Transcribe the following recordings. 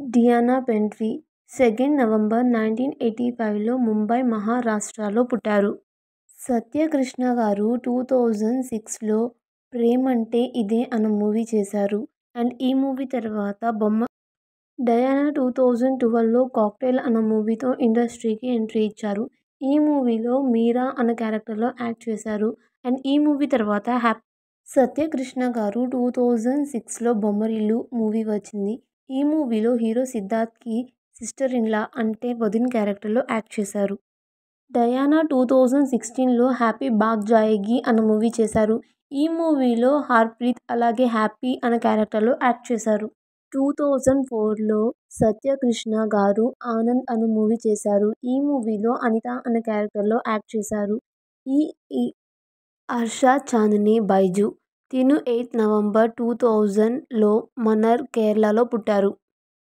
డియానా పెంట్రీ 2 November 1985లో Mumbai, మహారాష్ట్రలో పుట్టారు. సత్యకృష్ణ గారు 2006లో 'ప్రేమంటే ఇదే' అన్న మూవీ చేశారు. అండ్ ఈ మూవీ తర్వాత డయానా 2012లో 'కాక్టైల్' అన్న మూవీతో ఇండస్ట్రీకి ఎంట్రీ ఇచ్చారు. ఈ మూవీలో మీరా అన్న క్యారెక్టర్లో యాక్ట్ చేశారు. అండ్ ఈ మూవీ తర్వాత సత్యకృష్ణ గారు 2006లో 'బొమ్మరిల్లు' మూవీ వచ్చింది. ఈ మూవీలో హీరో సిద్ధార్థ్కి సిస్టర్ ఇన్ లా అంటే వదిన క్యారెక్టర్లో యాక్ట్ చేశారు. డయానా 2016లో 'హ్యాపీ భాగ్ జాయేగి' అన్న మూవీ చేశారు. ఈ మూవీలో హర్ప్రీత్ అలాగే హ్యాపీ అన్న క్యారెక్టర్లో యాక్ట్ చేశారు. 2004లో సత్యకృష్ణ గారు 'ఆనంద్' అన్న మూవీ చేశారు. ఈ మూవీలో అనిత అన్న క్యారెక్టర్లో యాక్ట్ చేశారు. ఈ హర్ష చాందిని బైజు. తిను 8 నవంబర్ 2000లో మన్నార్, కేరళలో పుట్టారు.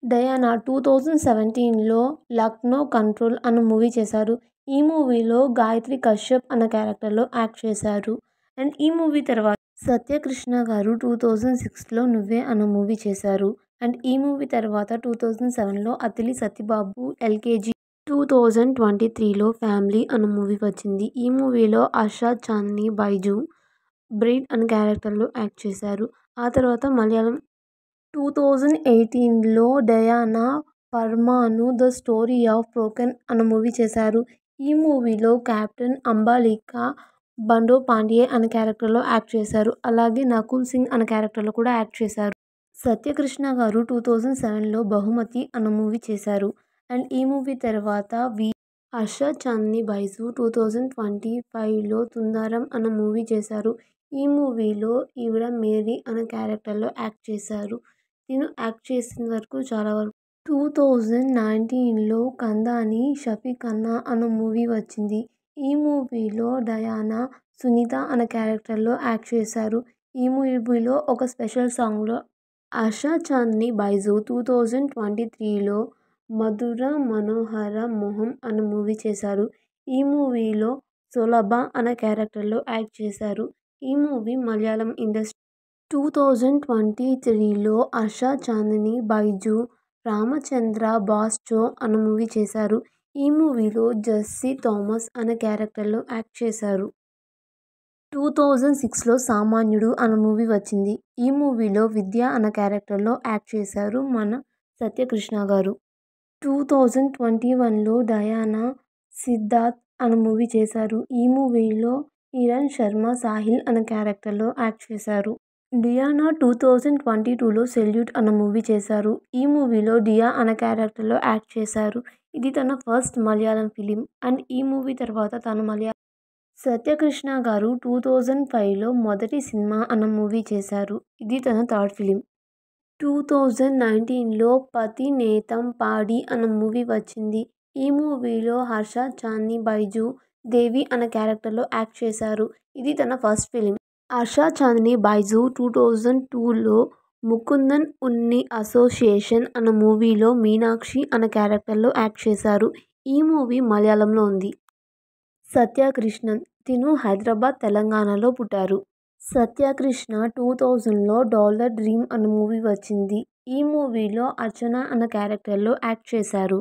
డయానా 2017లో 'లక్నో కంట్రోల్' అన్న మూవీ చేశారు. ఈ మూవీలో గాయత్రి కశ్యప్ అన్న క్యారెక్టర్లో యాక్ట్ చేశారు. అండ్ ఈ మూవీ తర్వాత సత్యకృష్ణ గారు 2006లో 'నువ్వే' అన్న మూవీ చేశారు. అండ్ ఈ మూవీ తర్వాత 2007లో అత్తిలి సత్యబాబు ఎల్కేజీ. 2023లో 'ఫ్యామిలీ' అన్న మూవీ వచ్చింది. ఈ మూవీలో హర్ష చాందిని బైజు బ్రైడ్ అన్న క్యారెక్టర్లో యాక్ట్ చేశారు. ఆ తర్వాత మలయాళం 2018లో డయానా 'పరమాణు ద స్టోరీ ఆఫ్ బ్రోకెన్' అన్న మూవీ చేశారు. ఈ మూవీలో కెప్టెన్ అంబలిక బండోపాండ్యే అన్న క్యారెక్టర్లో యాక్ట్ చేశారు. అలాగే నకుల్ సింగ్ అన్న క్యారెక్టర్లో కూడా యాక్ట్ చేశారు. సత్యకృష్ణ గారు 2007లో 'బహుమతి' అన్న మూవీ చేశారు. అండ్ ఈ మూవీ తర్వాత హర్ష చాందిని బైజు 2025లో 'తుందరం' అన్న మూవీ చేశారు. ఈ మూవీలో ఈవిడ మేరీ అన్న క్యారెక్టర్లో యాక్ట్ చేశారు. తిను యాక్ట్ చేసిన వరకు చాలా వరకు 2019లో 'కందాని షఫీఖన్నా' అన్న మూవీ వచ్చింది. ఈ మూవీలో డయానా సునీత అన్న క్యారెక్టర్లో యాక్ట్ చేశారు. ఈ మూవీలో ఒక స్పెషల్ సాంగ్లో హర్ష చాందిని బైజు 2023లో 'మధుర మనోహర మొహం' అన్న మూవీ చేశారు. ఈ మూవీలో సులభ అన్న క్యారెక్టర్లో యాక్ట్ చేశారు. ఈ మూవీ మలయాళం ఇండస్ట్రీ 2023లో హర్ష చాందిని బైజు 'రామచంద్ర బాస్ చో' అన్న మూవీ చేశారు. ఈ మూవీలో జెస్సీ థామస్ అన్న క్యారెక్టర్లో యాక్ట్ చేశారు. 2006లో 'సామాన్యుడు' అన్న మూవీ వచ్చింది. ఈ మూవీలో విద్య అన్న క్యారెక్టర్లో యాక్ట్ చేశారు మన సత్యకృష్ణ గారు. 2021లో డయానా సిద్ధార్థ్ అన్న మూవీ చేశారు. ఈ మూవీలో హిరణ్ శర్మ సాహిల్ అన్న క్యారెక్టర్లో యాక్ట్ చేశారు. డియానా 2022లో 'సెల్యూట్' అన్న మూవీ చేశారు. ఈ మూవీలో డియా అన్న క్యారెక్టర్లో యాక్ట్ చేశారు. ఇది తన ఫస్ట్ మలయాళం ఫిలిం. అండ్ ఈ మూవీ తర్వాత తను సత్యకృష్ణ గారు 2005లో 'మొదటి సినిమా' అన్న మూవీ చేశారు. ఇది తన థర్డ్ ఫిలిం. 2019లో 'పతినేతం పాడి' అన్న మూవీ వచ్చింది. ఈ మూవీలో హర్ష చాందిని బైజు దేవి అన్న క్యారెక్టర్లో యాక్ట్ చేశారు. ఇది తన ఫస్ట్ ఫిలిం. హర్ష చాందిని బైజు 2002లో 'ముకుందన్ ఉన్ని అసోసియేషన్' అన్న మూవీలో మీనాక్షి అన్న క్యారెక్టర్లో యాక్ట్ చేశారు. ఈ మూవీ మలయాళంలో ఉంది. సత్యకృష్ణన్. తిను హైదరాబాద్, తెలంగాణలో పుట్టారు. సత్యకృష్ణ 2000లో 'డాలర్ డ్రీమ్' అన్న మూవీ వచ్చింది. ఈ మూవీలో అర్చన అన్న క్యారెక్టర్లో యాక్ట్ చేశారు.